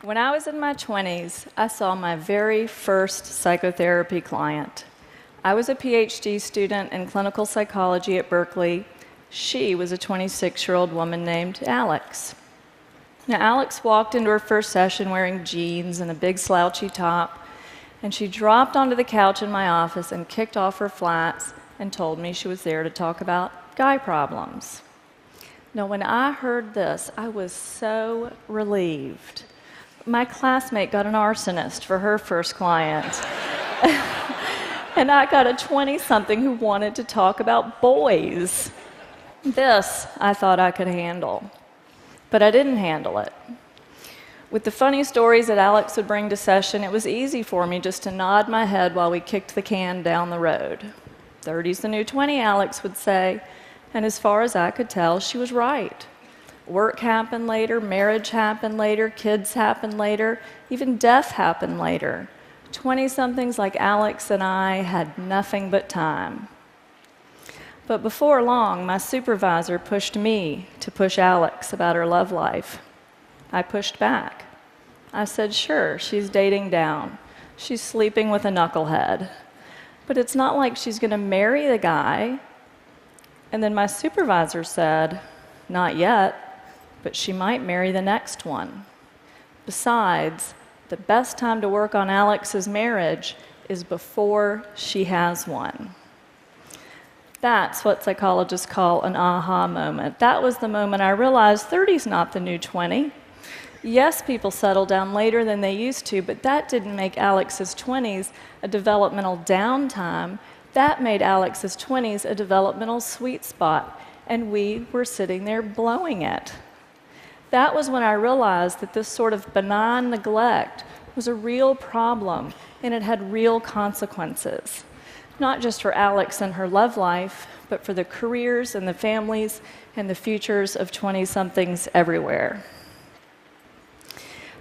When I was in my 20s, I saw my very first psychotherapy client. I was a PhD student in clinical psychology at Berkeley. She was a 26-year-old woman named Alex. Now, Alex walked into her first session wearing jeans and a big slouchy top, and she dropped onto the couch in my office and kicked off her flats and told me she was there to talk about guy problems. Now, when I heard this, I was so relieved. My classmate got an arsonist for her first client. And I got a 20-something who wanted to talk about boys. This I thought I could handle. But I didn't handle it. With the funny stories that Alex would bring to session, it was easy for me just to nod my head while we kicked the can down the road. 30's the new 20, Alex would say, and as far as I could tell, she was right. Work happened later, marriage happened later, kids happened later, even death happened later. 20-somethings like Alex and I had nothing but time. But before long, my supervisor pushed me to push Alex about her love life. I pushed back. I said, sure, she's dating down. She's sleeping with a knucklehead. But it's not like she's going to marry the guy. And then my supervisor said, not yet, but she might marry the next one. Besides, the best time to work on Alex's marriage is before she has one. That's what psychologists call an aha moment. That was the moment I realized 30's not the new 20. Yes, people settle down later than they used to, but that didn't make Alex's 20s a developmental downtime. That made Alex's 20s a developmental sweet spot, and we were sitting there blowing it. That was when I realized that this sort of benign neglect was a real problem, and it had real consequences. Not just for Alex and her love life, but for the careers and the families and the futures of 20-somethings everywhere.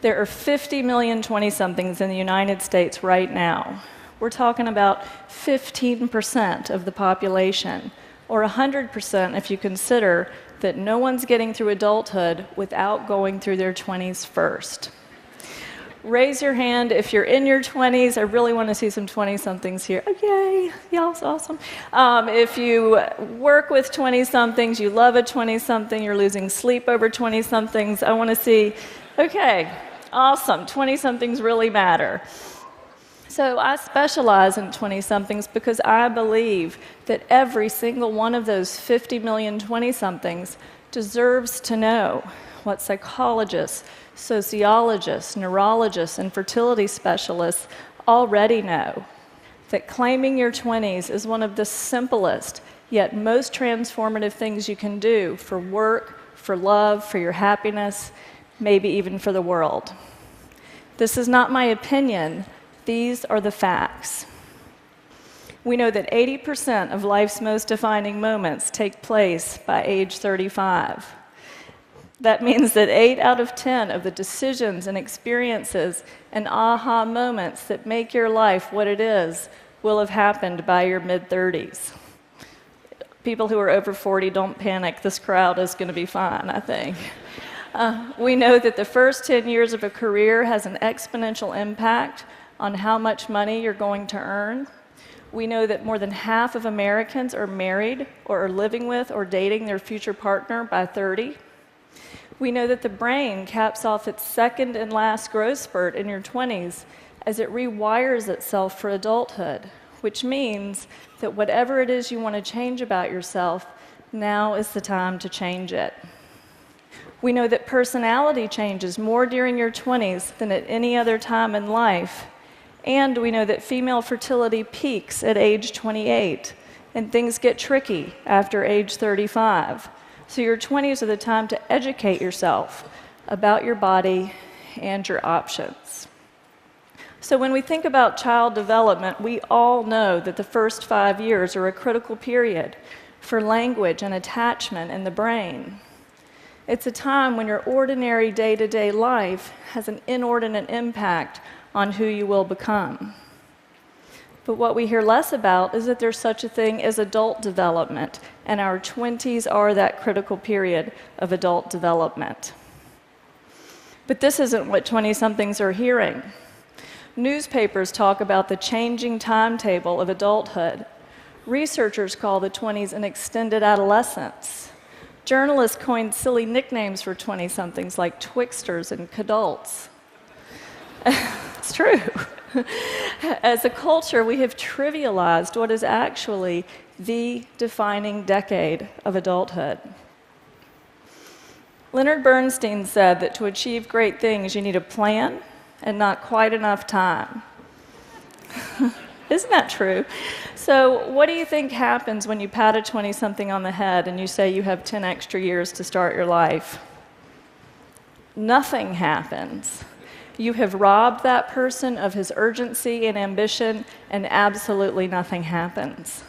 There are 50 million 20-somethings in the United States right now. We're talking about 15% of the population, or 100% if you consider that no one's getting through adulthood without going through their 20s first. Raise your hand if you're in your 20s. I really want to see some 20-somethings here. Oh, yay, y'all's awesome. If you work with 20-somethings, you love a 20-something, you're losing sleep over 20-somethings, I want to see, okay, awesome, 20-somethings really matter. So I specialize in 20-somethings because I believe that every single one of those 50 million 20-somethings deserves to know what psychologists, sociologists, neurologists, and fertility specialists already know, that claiming your 20s is one of the simplest yet most transformative things you can do for work, for love, for your happiness, maybe even for the world. This is not my opinion. These are the facts. We know that 80% of life's most defining moments take place by age 35. That means that 8 out of 10 of the decisions and experiences and aha moments that make your life what it is will have happened by your mid-30s. People who are over 40, don't panic. This crowd is going to be fine, I think. We know that the first 10 years of a career has an exponential impact on how much money you're going to earn. We know that more than half of Americans are married or are living with or dating their future partner by 30. We know that the brain caps off its second and last growth spurt in your 20s as it rewires itself for adulthood, which means that whatever it is you want to change about yourself, now is the time to change it. We know that personality changes more during your 20s than at any other time in life. And we know that female fertility peaks at age 28, and things get tricky after age 35. So your 20s are the time to educate yourself about your body and your options. So when we think about child development, we all know that the first 5 years are a critical period for language and attachment in the brain. It's a time when your ordinary day-to-day life has an inordinate impact on who you will become. But what we hear less about is that there's such a thing as adult development, and our 20s are that critical period of adult development. But this isn't what 20-somethings are hearing. Newspapers talk about the changing timetable of adulthood. Researchers call the 20s an extended adolescence. Journalists coined silly nicknames for 20-somethings like twixters and cadults. It's true. As a culture, we have trivialized what is actually the defining decade of adulthood. Leonard Bernstein said that to achieve great things, you need a plan and not quite enough time. Isn't that true? So what do you think happens when you pat a 20-something on the head and you say you have 10 extra years to start your life? Nothing happens. You have robbed that person of his urgency and ambition, and absolutely nothing happens.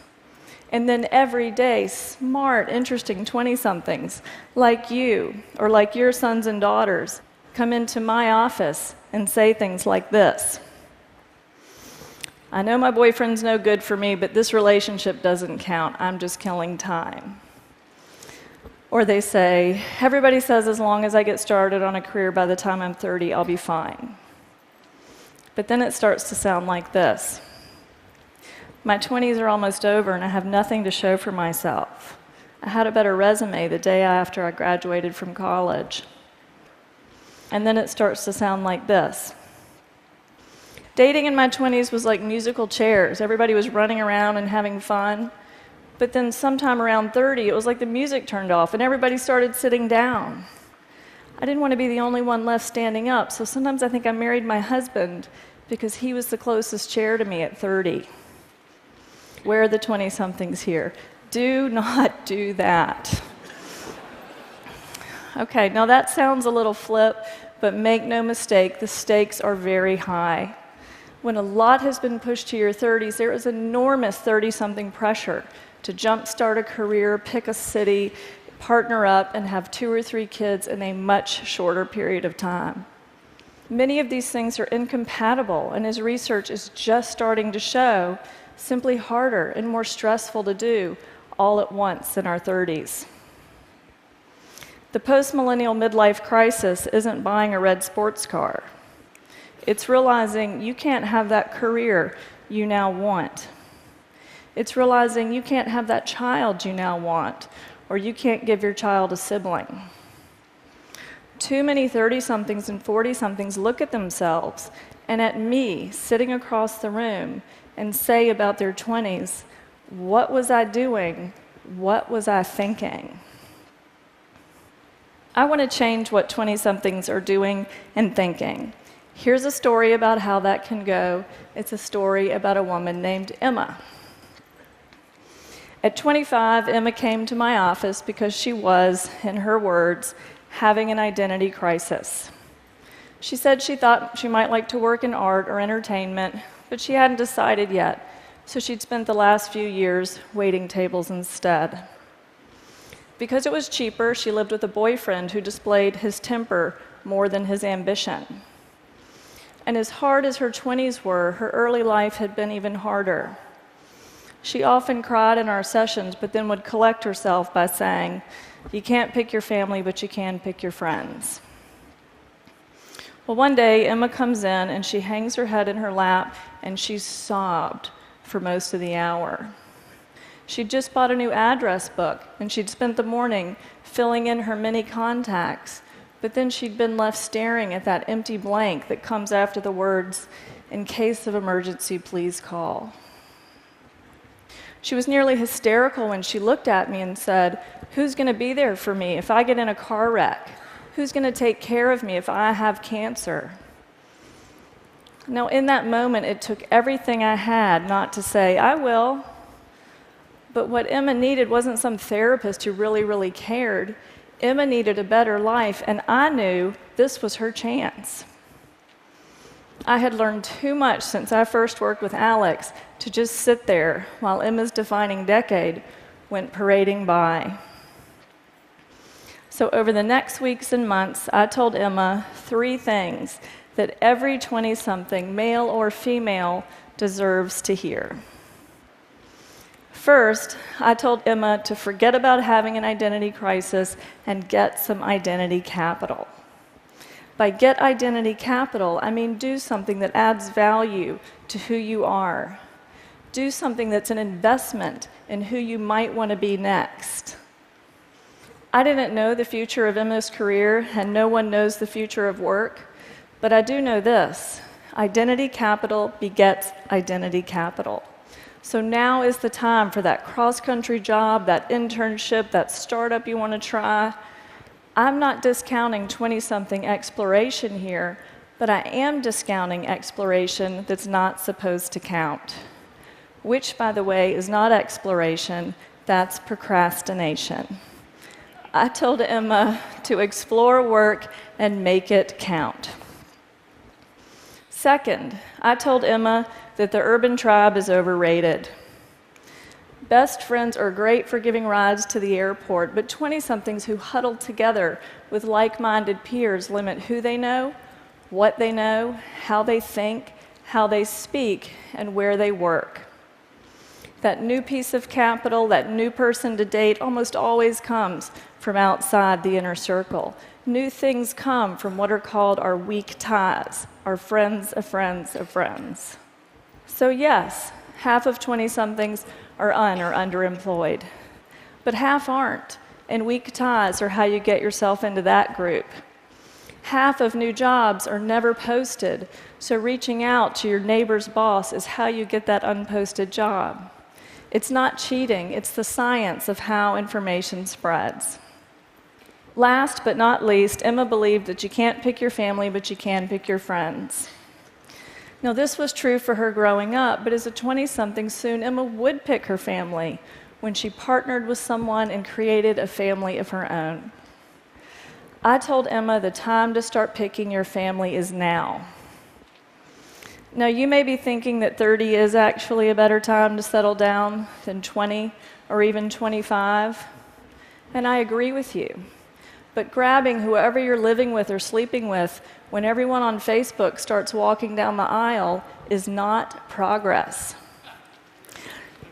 And then every day, smart, interesting 20-somethings like you or like your sons and daughters come into my office and say things like this. I know my boyfriend's no good for me, but this relationship doesn't count. I'm just killing time. Or they say, everybody says as long as I get started on a career by the time I'm 30, I'll be fine. But then it starts to sound like this. My 20s are almost over and I have nothing to show for myself. I had a better resume the day after I graduated from college. And then it starts to sound like this. Dating in my 20s was like musical chairs. Everybody was running around and having fun. But then sometime around 30, it was like the music turned off and everybody started sitting down. I didn't want to be the only one left standing up, so sometimes I think I married my husband because he was the closest chair to me at 30. Where are the 20-somethings here? Do not do that. Okay, now that sounds a little flip, but make no mistake, the stakes are very high. When a lot has been pushed to your 30s, there is enormous 30-something pressure to jumpstart a career, pick a city, partner up, and have 2 or 3 kids in a much shorter period of time. Many of these things are incompatible, and as research is just starting to show, simply harder and more stressful to do all at once in our 30s. The post-millennial midlife crisis isn't buying a red sports car. It's realizing you can't have that career you now want. It's realizing you can't have that child you now want, or you can't give your child a sibling. Too many 30-somethings and 40-somethings look at themselves and at me sitting across the room and say about their 20s, what was I doing? What was I thinking? I want to change what 20-somethings are doing and thinking. Here's a story about how that can go. It's a story about a woman named Emma. At 25, Emma came to my office because she was, in her words, having an identity crisis. She said she thought she might like to work in art or entertainment, but she hadn't decided yet, so she'd spent the last few years waiting tables instead. Because it was cheaper, she lived with a boyfriend who displayed his temper more than his ambition. And as hard as her 20s were, her early life had been even harder. She often cried in our sessions, but then would collect herself by saying, you can't pick your family, but you can pick your friends. Well, one day, Emma comes in, and she hangs her head in her lap, and she sobbed for most of the hour. She'd just bought a new address book, and she'd spent the morning filling in her many contacts, but then she'd been left staring at that empty blank that comes after the words, in case of emergency, please call. She was nearly hysterical when she looked at me and said, who's going to be there for me if I get in a car wreck? Who's going to take care of me if I have cancer? Now, in that moment, it took everything I had not to say, I will. But what Emma needed wasn't some therapist who really, really cared. Emma needed a better life, and I knew this was her chance. I had learned too much since I first worked with Alex to just sit there while Emma's defining decade went parading by. So over the next weeks and months, I told Emma 3 things that every 20-something, male or female, deserves to hear. First, I told Emma to forget about having an identity crisis and get some identity capital. By get identity capital, I mean do something that adds value to who you are. Do something that's an investment in who you might want to be next. I didn't know the future of Emma's career, and no one knows the future of work, but I do know this: identity capital begets identity capital. So now is the time for that cross-country job, that internship, that startup you want to try. I'm not discounting 20-something exploration here, but I am discounting exploration that's not supposed to count. Which, by the way, is not exploration, that's procrastination. I told Emma to explore work and make it count. Second, I told Emma that the urban tribe is overrated. Best friends are great for giving rides to the airport, but 20-somethings who huddle together with like-minded peers limit who they know, what they know, how they think, how they speak, and where they work. That new piece of capital, that new person to date, almost always comes from outside the inner circle. New things come from what are called our weak ties, our friends of friends of friends. So yes, half of 20-somethings are underemployed, but half aren't, and weak ties are how you get yourself into that group. Half of new jobs are never posted, so reaching out to your neighbor's boss is how you get that unposted job. It's not cheating, it's the science of how information spreads. Last but not least, Emma believed that you can't pick your family, but you can pick your friends. Now, this was true for her growing up, but as a 20-something, soon Emma would pick her family when she partnered with someone and created a family of her own. I told Emma the time to start picking your family is now. Now, you may be thinking that 30 is actually a better time to settle down than 20 or even 25, and I agree with you. But grabbing whoever you're living with or sleeping with when everyone on Facebook starts walking down the aisle is not progress.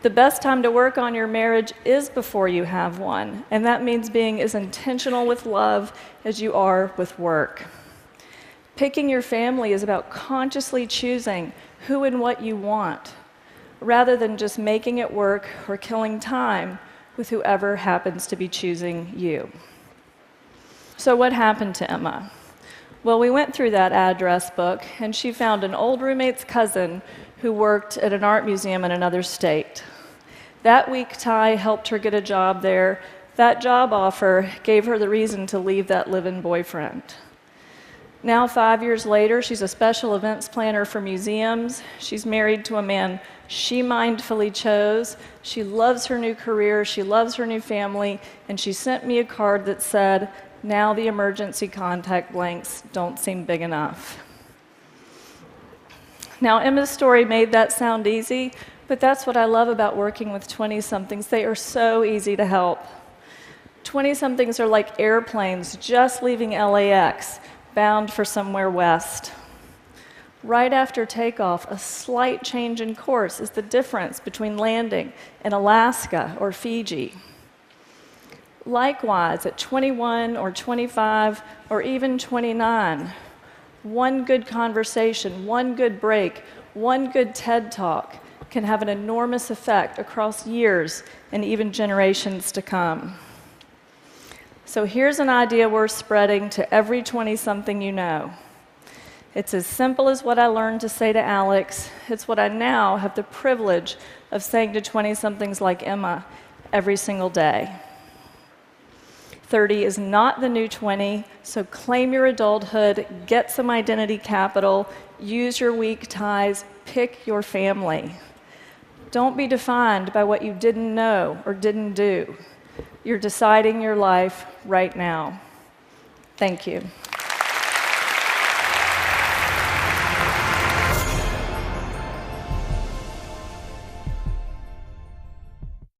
The best time to work on your marriage is before you have one, and that means being as intentional with love as you are with work. Picking your family is about consciously choosing who and what you want, rather than just making it work or killing time with whoever happens to be choosing you. So what happened to Emma? Well, we went through that address book, and she found an old roommate's cousin who worked at an art museum in another state. That weak tie helped her get a job there. That job offer gave her the reason to leave that live-in boyfriend. Now, 5 years later, she's a special events planner for museums. She's married to a man she mindfully chose. She loves her new career, she loves her new family, and she sent me a card that said, "Now the emergency contact blanks don't seem big enough." Now, Emma's story made that sound easy, but that's what I love about working with 20-somethings. They are so easy to help. 20-somethings are like airplanes just leaving LAX, bound for somewhere west. Right after takeoff, a slight change in course is the difference between landing in Alaska or Fiji. Likewise, at 21 or 25 or even 29, one good conversation, one good break, one good TED Talk can have an enormous effect across years and even generations to come. So here's an idea worth spreading to every 20-something you know. It's as simple as what I learned to say to Alex. It's what I now have the privilege of saying to 20-somethings like Emma every single day. 30 is not the new 20, so claim your adulthood, get some identity capital, use your weak ties, pick your family. Don't be defined by what you didn't know or didn't do. You're deciding your life right now. Thank you.